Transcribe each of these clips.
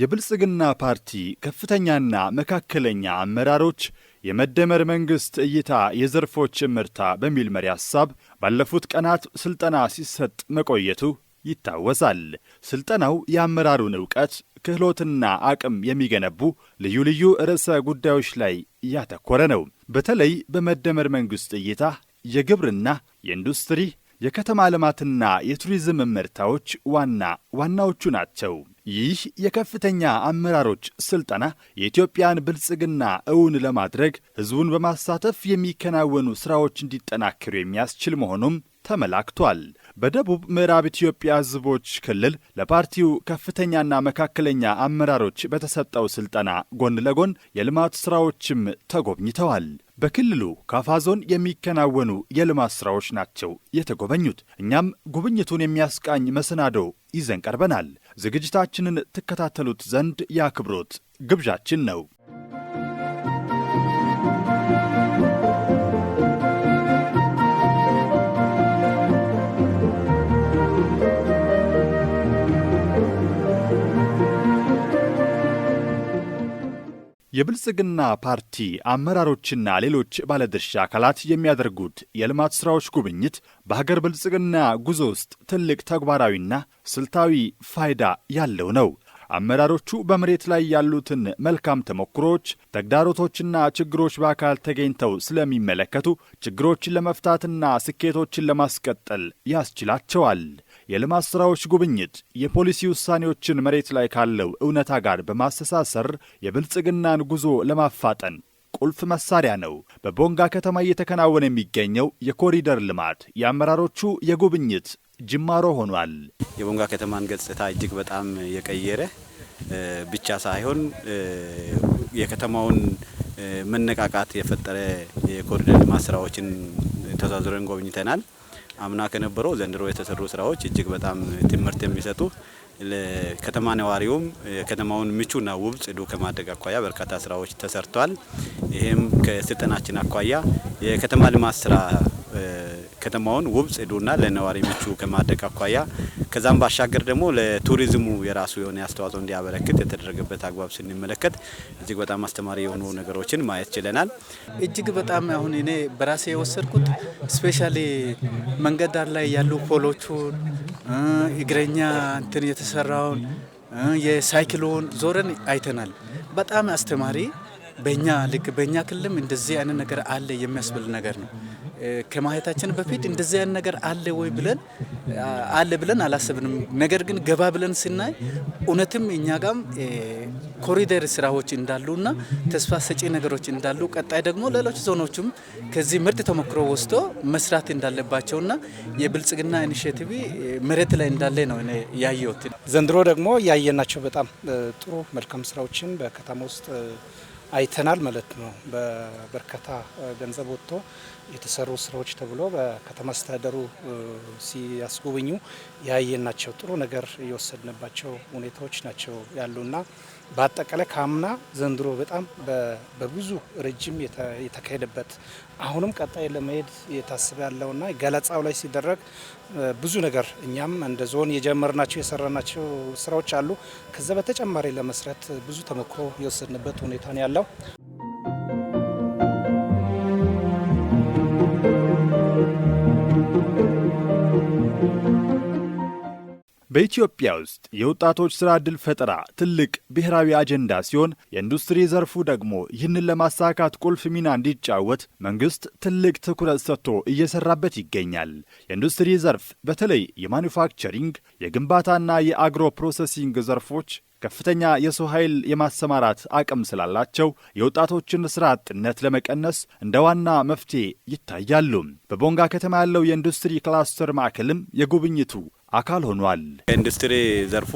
የብልጽግና ፓርቲ ከፍተኛና መካከለኛ አመራሮች የመደመር መንግስት እይታ የዘርፎች ምርታ በሚል መሪ ሐሳብ ባለፉት ቀናት ስልጠና ሲሰጥ መቆየቱ ይታወሳል። ስልጠናው የአመራሩን ዕውቀት ክህሎትና አቅም የሚገነቡ ልዩ ልዩ ርዕሰ ጉዳዮች ላይ ያተኮረ ነው። በተለይ በመደመር መንግስት እይታ የግብርና፣ የኢንዱስትሪ፣ የከተማ ልማትና የቱሪዝም ምርታዎች ዋናዎቹ ናቸው። ይህ የከፍተኛ አመራሮች ስልጠና የኢትዮጵያን ብልጽግና እውን ለማድረግ ህዝቡን በማሳተፍ የሚከናወኑ ስራዎች እንዲጠናከሩ የሚያስችል መሆኑም ተመላክቷል። በደቡብ ምዕራብ ኢትዮጵያ ህዝቦች ክልል ለፓርቲው ከፍተኛና መካከለኛ አመራሮች በተሰጠው ስልጠና ጎን ለጎን የልማት ስራዎችም ተጎብኝተዋል። በክልሉ ካፋ ዞን የሚከናወኑ የልማት ስራዎች ናቸው የተጎበኙት። እኛም ጉብኝቱን የሚያስቃኝ መሰናዶ ይዘን ቀርበናል። ዝግጅታችንን ትከታተሉት ዘንድ የአክብሮት ግብዣችን ነው። የብልጽግና ፓርቲ አመራሮችና ሌሎች ባለድርሻ አካላት የሚያደርጉት የልማት ስራዎች ጉብኝት በሀገር ብልጽግና ጉዞ ውስጥ ትልቅ ተግባራዊና ስልታዊ ፋይዳ ያለው ነው። አመራሮቹ በመሬት ላይ ያሉትን መልካም ተሞክሮች፣ ተግዳሮቶችና ችግሮች በአካል ተገኝተው ስለሚመለከቱ ችግሮችን ለመፍታትና ስኬቶችን ለማስቀጠል ያስችላቸዋል። የልማት ስራዎች ጉብኝት የፖሊሲ ውሳኔዎችን መሬት ላይ ካለው እውነታ ጋር በማስተሳሰር የብልጽግናን ጉዞ ለማፋጠን ቁልፍ መሳሪያ ነው። በቦንጋ ከተማ እየተከናወነ የሚገኘው የኮሪደር ልማት የአመራሮቹ የጉብኝት ጅማሮ ሆኗል። የቦንጋ ከተማን ገጽታ እጅግ በጣም የቀየረ ብቻ ሳይሆን የከተማውን መነቃቃት የፈጠረ የኮሪደር ልማት ስራዎችን ተዛዝረን ጎብኝተናል። አምና ከነበረው ዘንድሮ የተሰሩ ስራዎች እጅግ በጣም ትምህርት የሚሰጡ ለከተማ ነዋሪውም ከተማውን ምቹና ውብ ጽዱ ከማድረግ አኳያ በርካታ ስራዎች ተሰርተዋል። ይህም ከስልጠናችን አኳያ የከተማ ልማት ስራ ከተማውን ውብ ጽዱና ለነዋሪ ምቹ ከማድረግ አኳያ ከዛም ባሻገር ደግሞ ለቱሪዝሙ የራሱ የሆነ አስተዋጽኦ እንዲያበረክት የተደረገበት አግባብ ስንመለከት እጅግ በጣም አስተማሪ የሆኑ ነገሮችን ማየት ችለናል። እጅግ በጣም አሁን እኔ በራሴ የወሰድኩት ስፔሻሊ መንገድ ዳር ላይ ያሉ ፖሎቹን እግረኛ እንትን የተሰራውን የሳይክሉን ዞረን አይተናል። በጣም አስተማሪ በእኛ ክልልም እንደዚህ አይነት ነገር አለ የሚያስብል ነገር ነው። ከማየታችን በፊት እንደዚህ አይነት ነገር አለ ብለን አላሰብንም። ነገር ግን ገባ ብለን ስናይ እውነትም እኛ ጋም ኮሪደር ስራዎች እንዳሉና ተስፋ ሰጪ ነገሮች እንዳሉ፣ ቀጣይ ደግሞ ሌሎች ዞኖችም ከዚህ ምርጥ ተሞክሮ ወስዶ መስራት እንዳለባቸውና የብልጽግና ኢኒሼቲቭ መሬት ላይ እንዳለ ነው እኔ ያየሁት። ዘንድሮ ደግሞ ያየናቸው በጣም ጥሩ መልካም ስራዎችን በከተማ ውስጥ አይተናል ማለት ነው። በበርካታ ገንዘብ ወጥቶ የተሰሩ ስራዎች ተብሎ በከተማ አስተዳደሩ ሲያስጎበኙ ያየናቸው ጥሩ ነገር የወሰድንባቸው ሁኔታዎች ናቸው ያሉና በአጠቃላይ ካምና ዘንድሮ በጣም በብዙ ረጅም የተካሄደበት አሁንም ቀጣይ ለመሄድ የታሰበ ያለውና ገለጻው ላይ ሲደረግ ብዙ ነገር እኛም እንደ ዞን የጀመርናቸው የሰራናቸው ስራዎች አሉ። ከዛ በተጨማሪ ለመስራት ብዙ ተሞክሮ የወሰድንበት ሁኔታ ነው ያለው። በኢትዮጵያ ውስጥ የወጣቶች ሥራ ዕድል ፈጠራ ትልቅ ብሔራዊ አጀንዳ ሲሆን የኢንዱስትሪ ዘርፉ ደግሞ ይህንን ለማሳካት ቁልፍ ሚና እንዲጫወት መንግስት ትልቅ ትኩረት ሰጥቶ እየሰራበት ይገኛል። የኢንዱስትሪ ዘርፍ በተለይ የማኑፋክቸሪንግ፣ የግንባታና የአግሮ ፕሮሰሲንግ ዘርፎች ከፍተኛ የሰው ኃይል የማሰማራት አቅም ስላላቸው የወጣቶችን ሥራ አጥነት ለመቀነስ እንደ ዋና መፍትሄ ይታያሉ። በቦንጋ ከተማ ያለው የኢንዱስትሪ ክላስተር ማዕከልም የጉብኝቱ አካል ሆኗል። ኢንዱስትሪ ዘርፉ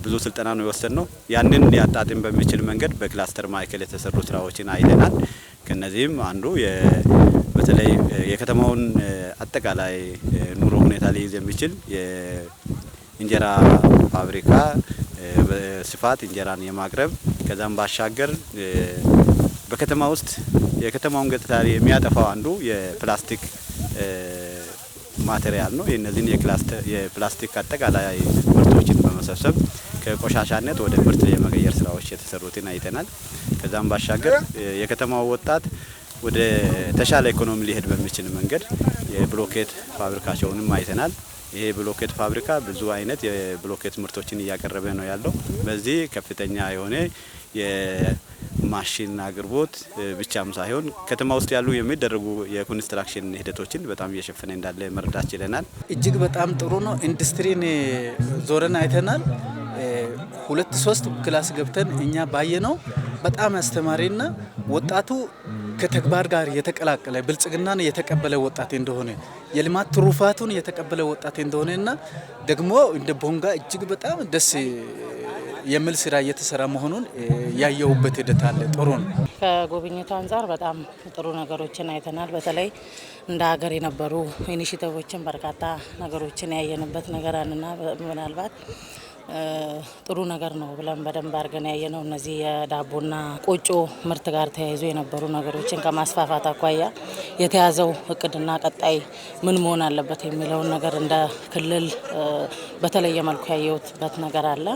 ብዙ ስልጠና ነው የወሰድነው። ያንን ሊያጣጥም በሚችል መንገድ በክላስተር ማዕከል የተሰሩ ስራዎችን አይተናል። ከነዚህም አንዱ በተለይ የከተማውን አጠቃላይ ኑሮ ሁኔታ ሊይዝ የሚችል የእንጀራ ፋብሪካ በስፋት እንጀራን የማቅረብ ከዛም ባሻገር በከተማ ውስጥ የከተማውን ገጽታ የሚያጠፋው አንዱ የፕላስቲክ ማቴሪያል ነው። እነዚህን የፕላስቲክ አጠቃላይ ምርቶችን በመሰብሰብ ከቆሻሻነት ወደ ምርት የመቀየር ስራዎች የተሰሩትን አይተናል። ከዛም ባሻገር የከተማው ወጣት ወደ ተሻለ ኢኮኖሚ ሊሄድ በሚችል መንገድ የብሎኬት ፋብሪካቸውንም አይተናል። ይሄ ብሎኬት ፋብሪካ ብዙ አይነት የብሎኬት ምርቶችን እያቀረበ ነው ያለው። በዚህ ከፍተኛ የሆነ የማሽን አቅርቦት ብቻም ሳይሆን ከተማ ውስጥ ያሉ የሚደረጉ የኮንስትራክሽን ሂደቶችን በጣም እየሸፈነ እንዳለ መረዳት ችለናል። እጅግ በጣም ጥሩ ነው። ኢንዱስትሪን ዞረን አይተናል። 2-3 ክላስ ገብተን እኛ ባየነው በጣም አስተማሪና ወጣቱ ከተግባር ጋር የተቀላቀለ ብልጽግናን የተቀበለ ወጣት እንደሆነ የልማት ትሩፋቱን የተቀበለ ወጣት እንደሆነና ደግሞ እንደ ቦንጋ እጅግ በጣም ደስ የሚል ስራ እየተሰራ መሆኑን ያየውበት ሂደት አለ። ጥሩ ነው። ከጉብኝቱ አንጻር በጣም ጥሩ ነገሮችን አይተናል። በተለይ እንደ ሀገር የነበሩ ኢኒሼቲቮችን በርካታ ነገሮችን ያየንበት ነገር አለና ምናልባት ጥሩ ነገር ነው ብለን በደንብ አድርገን ያየነው እነዚህ የዳቦና ቆጮ ምርት ጋር ተያይዞ የነበሩ ነገሮችን ከማስፋፋት አኳያ የተያዘው እቅድና ቀጣይ ምን መሆን አለበት የሚለውን ነገር እንደ ክልል በተለየ መልኩ ያየሁበት ነገር አለ።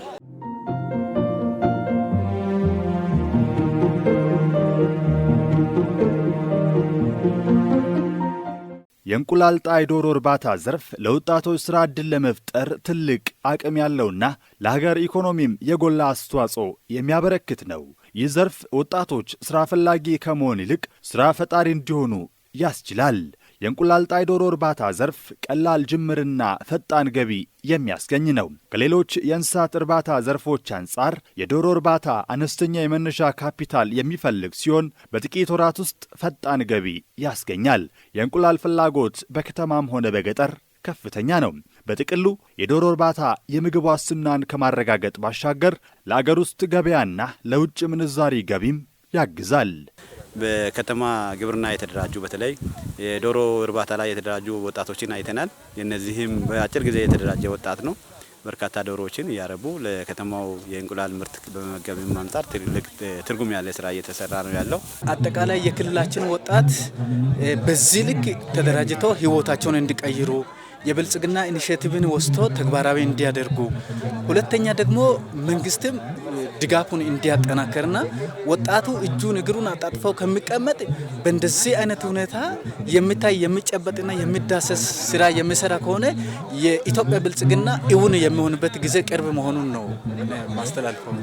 የእንቁላል ጣይ ዶሮ እርባታ ዘርፍ ለወጣቶች ስራ ዕድል ለመፍጠር ትልቅ አቅም ያለውና ለሀገር ኢኮኖሚም የጎላ አስተዋጽኦ የሚያበረክት ነው። ይህ ዘርፍ ወጣቶች ስራ ፈላጊ ከመሆን ይልቅ ስራ ፈጣሪ እንዲሆኑ ያስችላል። የእንቁላል ጣይ ዶሮ እርባታ ዘርፍ ቀላል ጅምርና ፈጣን ገቢ የሚያስገኝ ነው። ከሌሎች የእንስሳት እርባታ ዘርፎች አንጻር የዶሮ እርባታ አነስተኛ የመነሻ ካፒታል የሚፈልግ ሲሆን በጥቂት ወራት ውስጥ ፈጣን ገቢ ያስገኛል። የእንቁላል ፍላጎት በከተማም ሆነ በገጠር ከፍተኛ ነው። በጥቅሉ የዶሮ እርባታ የምግብ ዋስትናን ከማረጋገጥ ባሻገር ለአገር ውስጥ ገበያና ለውጭ ምንዛሪ ገቢም ያግዛል። በከተማ ግብርና የተደራጁ በተለይ የዶሮ እርባታ ላይ የተደራጁ ወጣቶችን አይተናል። የነዚህም በአጭር ጊዜ የተደራጀ ወጣት ነው። በርካታ ዶሮዎችን እያረቡ ለከተማው የእንቁላል ምርት በመመገብ አንጻር ትልቅ ትርጉም ያለ ስራ እየተሰራ ነው ያለው። አጠቃላይ የክልላችን ወጣት በዚህ ልክ ተደራጅተው ህይወታቸውን እንዲቀይሩ የብልጽግና ኢኒሼቲቭን ወስቶ ተግባራዊ እንዲያደርጉ፣ ሁለተኛ ደግሞ መንግስትም ድጋፉን እንዲያጠናከርና ወጣቱ እጁን እግሩን አጣጥፈው ከሚቀመጥ በእንደዚህ አይነት ሁኔታ የሚታይ የሚጨበጥና የሚዳሰስ ስራ የሚሰራ ከሆነ የኢትዮጵያ ብልጽግና እውን የሚሆንበት ጊዜ ቅርብ መሆኑን ነው ማስተላልፈው።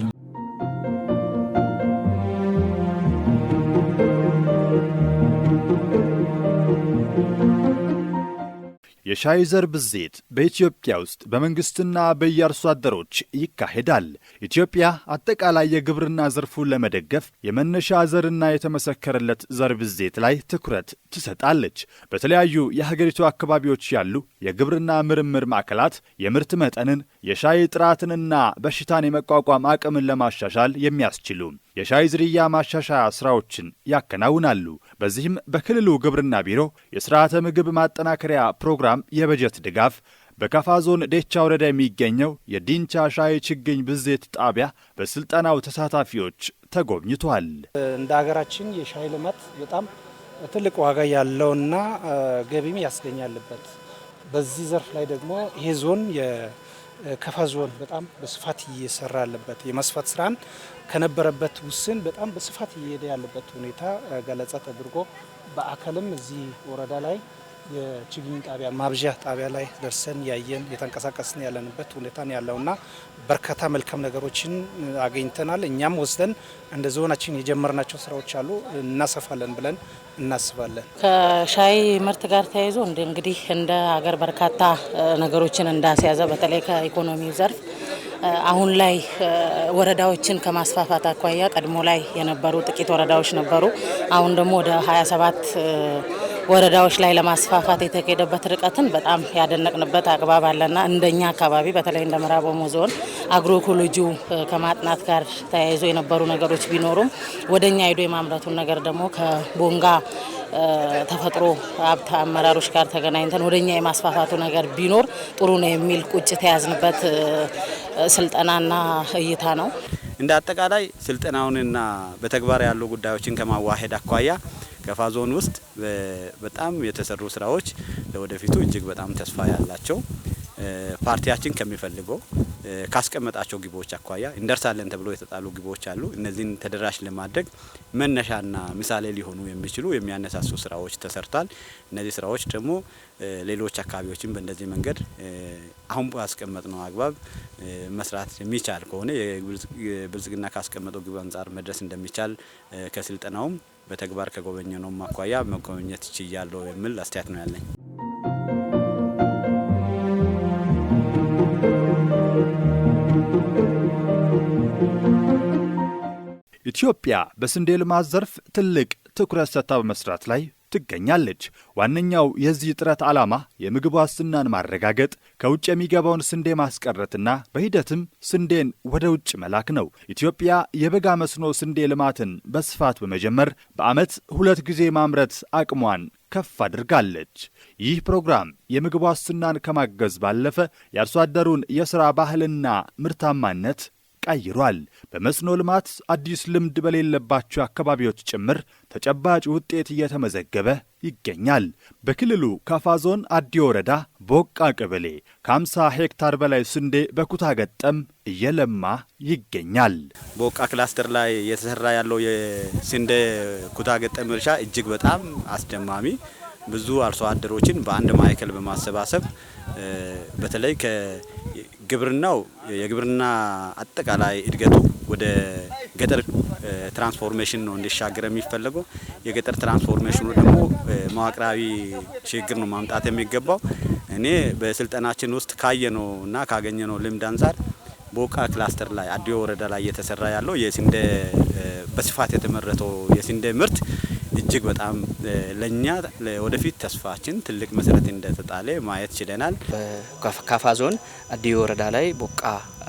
የሻይ ዘር ብዜት በኢትዮጵያ ውስጥ በመንግስትና በየአርሶ አደሮች ይካሄዳል። ኢትዮጵያ አጠቃላይ የግብርና ዘርፉን ለመደገፍ የመነሻ ዘርና የተመሰከረለት ዘር ብዜት ላይ ትኩረት ትሰጣለች። በተለያዩ የሀገሪቱ አካባቢዎች ያሉ የግብርና ምርምር ማዕከላት የምርት መጠንን፣ የሻይ ጥራትንና በሽታን የመቋቋም አቅምን ለማሻሻል የሚያስችሉ የሻይ ዝርያ ማሻሻያ ስራዎችን ያከናውናሉ። በዚህም በክልሉ ግብርና ቢሮ የስርዓተ ምግብ ማጠናከሪያ ፕሮግራም የበጀት ድጋፍ በካፋ ዞን ዴቻ ወረዳ የሚገኘው የዲንቻ ሻይ ችግኝ ብዜት ጣቢያ በስልጠናው ተሳታፊዎች ተጎብኝቷል። እንደ ሀገራችን የሻይ ልማት በጣም ትልቅ ዋጋ ያለውና ገቢም ያስገኛልበት በዚህ ዘርፍ ላይ ደግሞ ይሄ ዞን የካፋ ዞን በጣም በስፋት እየሰራ ያለበት የመስፋት ስራን ከነበረበት ውስን በጣም በስፋት እየሄደ ያለበት ሁኔታ ገለጻ ተደርጎ በአካልም እዚህ ወረዳ ላይ የችግኝ ጣቢያ ማብዣ ጣቢያ ላይ ደርሰን ያየን የተንቀሳቀስን ያለንበት ሁኔታ ያለውና በርካታ መልካም ነገሮችን አገኝተናል። እኛም ወስደን እንደ ዞናችን የጀመርናቸው ስራዎች አሉ እናሰፋለን ብለን እናስባለን። ከሻይ ምርት ጋር ተያይዞ እንግዲህ እንደ ሀገር በርካታ ነገሮችን እንዳስያዘ በተለይ ከኢኮኖሚው ዘርፍ አሁን ላይ ወረዳዎችን ከማስፋፋት አኳያ ቀድሞ ላይ የነበሩ ጥቂት ወረዳዎች ነበሩ። አሁን ደግሞ ወደ 27 ወረዳዎች ላይ ለማስፋፋት የተካሄደበት ርቀትን በጣም ያደነቅንበት አግባብ አለና እንደኛ አካባቢ በተለይ እንደ ምዕራብ ኦሞ ዞን አግሮኢኮሎጂው ከማጥናት ጋር ተያይዞ የነበሩ ነገሮች ቢኖሩም ወደኛ ሄዶ የማምረቱን ነገር ደግሞ ከቦንጋ ተፈጥሮ ሀብት አመራሮች ጋር ተገናኝተን ወደኛ የማስፋፋቱ ነገር ቢኖር ጥሩ ነው የሚል ቁጭት የያዝንበት ስልጠናና እይታ ነው። እንደ አጠቃላይ ስልጠናውንና በተግባር ያሉ ጉዳዮችን ከማዋሄድ አኳያ ከፋ ዞን ውስጥ በጣም የተሰሩ ስራዎች ለወደፊቱ እጅግ በጣም ተስፋ ያላቸው ፓርቲያችን ከሚፈልገው ካስቀመጣቸው ግቦች አኳያ እንደርሳለን ተብሎ የተጣሉ ግቦች አሉ። እነዚህን ተደራሽ ለማድረግ መነሻና ምሳሌ ሊሆኑ የሚችሉ የሚያነሳሱ ስራዎች ተሰርቷል። እነዚህ ስራዎች ደግሞ ሌሎች አካባቢዎችን በእንደዚህ መንገድ አሁን ባስቀመጥነው አግባብ መስራት የሚቻል ከሆነ የብልጽግና ካስቀመጠው ግብ አንጻር መድረስ እንደሚቻል ከስልጠናውም በተግባር ከጎበኘነው አኳያ መጎብኘት ይችላል የሚል አስተያየት ነው ያለኝ። ኢትዮጵያ በስንዴ ልማት ዘርፍ ትልቅ ትኩረት ሰጥታ በመስራት ላይ ትገኛለች። ዋነኛው የዚህ ጥረት ዓላማ የምግብ ዋስትናን ማረጋገጥ፣ ከውጭ የሚገባውን ስንዴ ማስቀረትና በሂደትም ስንዴን ወደ ውጭ መላክ ነው። ኢትዮጵያ የበጋ መስኖ ስንዴ ልማትን በስፋት በመጀመር በዓመት 2 ጊዜ ማምረት አቅሟን ከፍ አድርጋለች። ይህ ፕሮግራም የምግብ ዋስትናን ከማገዝ ባለፈ የአርሶ አደሩን የሥራ ባህልና ምርታማነት ቀይሯል። በመስኖ ልማት አዲስ ልምድ በሌለባቸው አካባቢዎች ጭምር ተጨባጭ ውጤት እየተመዘገበ ይገኛል። በክልሉ ካፋ ዞን አዲ ወረዳ ቦቃ ቀበሌ ከ50 ሄክታር በላይ ስንዴ በኩታ ገጠም እየለማ ይገኛል። ቦቃ ክላስተር ላይ የተሰራ ያለው የስንዴ ኩታ ገጠም እርሻ እጅግ በጣም አስደማሚ፣ ብዙ አርሶ አደሮችን በአንድ ማዕከል በማሰባሰብ በተለይ ከግብርናው የግብርና አጠቃላይ እድገቱ ወደ ገጠር ትራንስፎርሜሽን ነው እንዲሻገር የሚፈልገው። የገጠር ትራንስፎርሜሽኑ ደግሞ መዋቅራዊ ሽግግር ነው ማምጣት የሚገባው። እኔ በስልጠናችን ውስጥ ካየነውና ካገኘነው ልምድ አንፃር ቦቃ ክላስተር ላይ አዲ ወረዳ ላይ እየተሰራ ያለው የስንዴ በስፋት የተመረተው የስንዴ ምርት እጅግ በጣም ለኛ ወደፊት ተስፋችን ትልቅ መሰረት እንደተጣለ ማየት ችለናል። በካፋ ዞን አዲ ወረዳ ላይ ቦቃ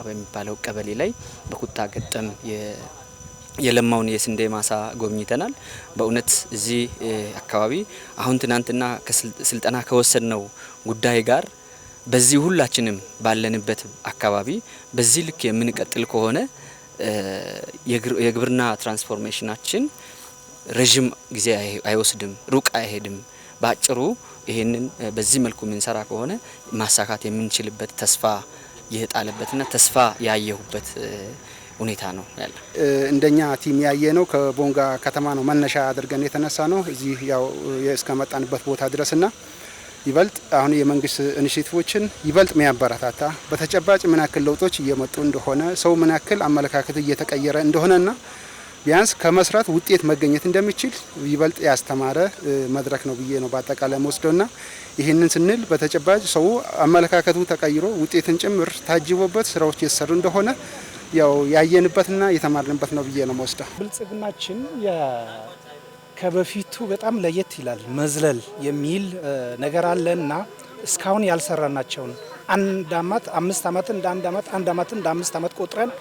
በሚባለው ቀበሌ ላይ በኩታ ገጠም የለማውን የስንዴ ማሳ ጎብኝተናል። በእውነት እዚህ አካባቢ አሁን ትናንትና ስልጠና ከወሰድነው ጉዳይ ጋር በዚህ ሁላችንም ባለንበት አካባቢ በዚህ ልክ የምንቀጥል ከሆነ የግብርና ትራንስፎርሜሽናችን ረጅም ጊዜ አይወስድም፣ ሩቅ አይሄድም። በአጭሩ ይሄንን በዚህ መልኩ የምንሰራ ከሆነ ማሳካት የምንችልበት ተስፋ የጣለበትና ተስፋ ያየሁበት ሁኔታ ነው ያለ። እንደኛ ቲም ያየ ነው ከቦንጋ ከተማ ነው መነሻ አድርገን የተነሳ ነው እዚህ ያው እስከመጣንበት ቦታ ድረስና ይበልጥ አሁን የመንግስት ኢኒሼቲቮችን ይበልጥ የሚያበረታታ በተጨባጭ ምን ያክል ለውጦች እየመጡ እንደሆነ ሰው ምን ያክል አመለካከቱ እየተቀየረ እንደሆነና ቢያንስ ከመስራት ውጤት መገኘት እንደሚችል ይበልጥ ያስተማረ መድረክ ነው ብዬ ነው በአጠቃላይ ወስደውና ይህንን ስንል በተጨባጭ ሰው አመለካከቱ ተቀይሮ ውጤትን ጭምር ታጅቦበት ስራዎች እየተሰሩ እንደሆነ ያው ያየንበትና የተማርንበት ነው ብዬ ነው ወስደው። ብልጽግናችን ከበፊቱ በጣም ለየት ይላል። መዝለል የሚል ነገር አለና እስካሁን ያልሰራናቸውን አንድ አመት 5 አመት እንደ አንድ አመት አንድ አመት እንደ 5 አመት ቆጥረን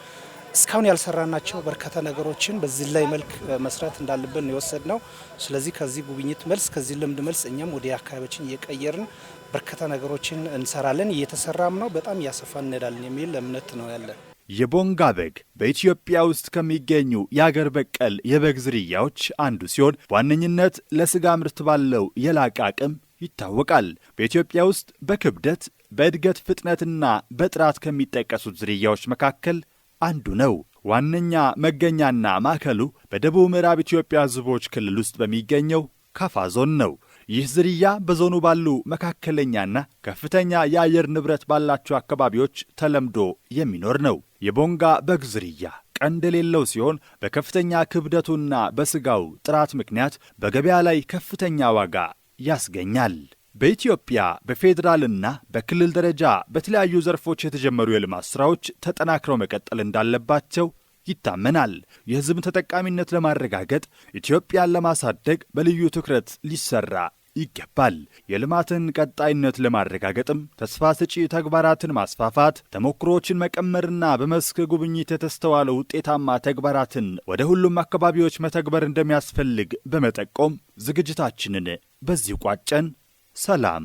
እስካሁን ያልሰራናቸው በርካታ ነገሮችን በዚህ ላይ መልክ መስራት እንዳለብን ነው የወሰድነው። ስለዚህ ከዚህ ጉብኝት መልስ ከዚህ ልምድ መልስ እኛም ወደ አካባቢያችን እየቀየርን በርካታ ነገሮችን እንሰራለን። እየተሰራም ነው፣ በጣም እያሰፋን እንሄዳለን የሚል እምነት ነው ያለን። የቦንጋ በግ በኢትዮጵያ ውስጥ ከሚገኙ የአገር በቀል የበግ ዝርያዎች አንዱ ሲሆን በዋነኝነት ለስጋ ምርት ባለው የላቀ አቅም ይታወቃል። በኢትዮጵያ ውስጥ በክብደት በእድገት ፍጥነትና በጥራት ከሚጠቀሱት ዝርያዎች መካከል አንዱ ነው። ዋነኛ መገኛና ማዕከሉ በደቡብ ምዕራብ ኢትዮጵያ ሕዝቦች ክልል ውስጥ በሚገኘው ካፋ ዞን ነው። ይህ ዝርያ በዞኑ ባሉ መካከለኛና ከፍተኛ የአየር ንብረት ባላቸው አካባቢዎች ተለምዶ የሚኖር ነው። የቦንጋ በግ ዝርያ ቀንድ የሌለው ሲሆን በከፍተኛ ክብደቱና በስጋው ጥራት ምክንያት በገበያ ላይ ከፍተኛ ዋጋ ያስገኛል። በኢትዮጵያ በፌዴራልና በክልል ደረጃ በተለያዩ ዘርፎች የተጀመሩ የልማት ስራዎች ተጠናክረው መቀጠል እንዳለባቸው ይታመናል። የሕዝብን ተጠቃሚነት ለማረጋገጥ ኢትዮጵያን ለማሳደግ በልዩ ትኩረት ሊሰራ ይገባል። የልማትን ቀጣይነት ለማረጋገጥም ተስፋ ሰጪ ተግባራትን ማስፋፋት፣ ተሞክሮዎችን መቀመርና በመስክ ጉብኝት የተስተዋለው ውጤታማ ተግባራትን ወደ ሁሉም አካባቢዎች መተግበር እንደሚያስፈልግ በመጠቆም ዝግጅታችንን በዚህ ቋጨን። ሰላም።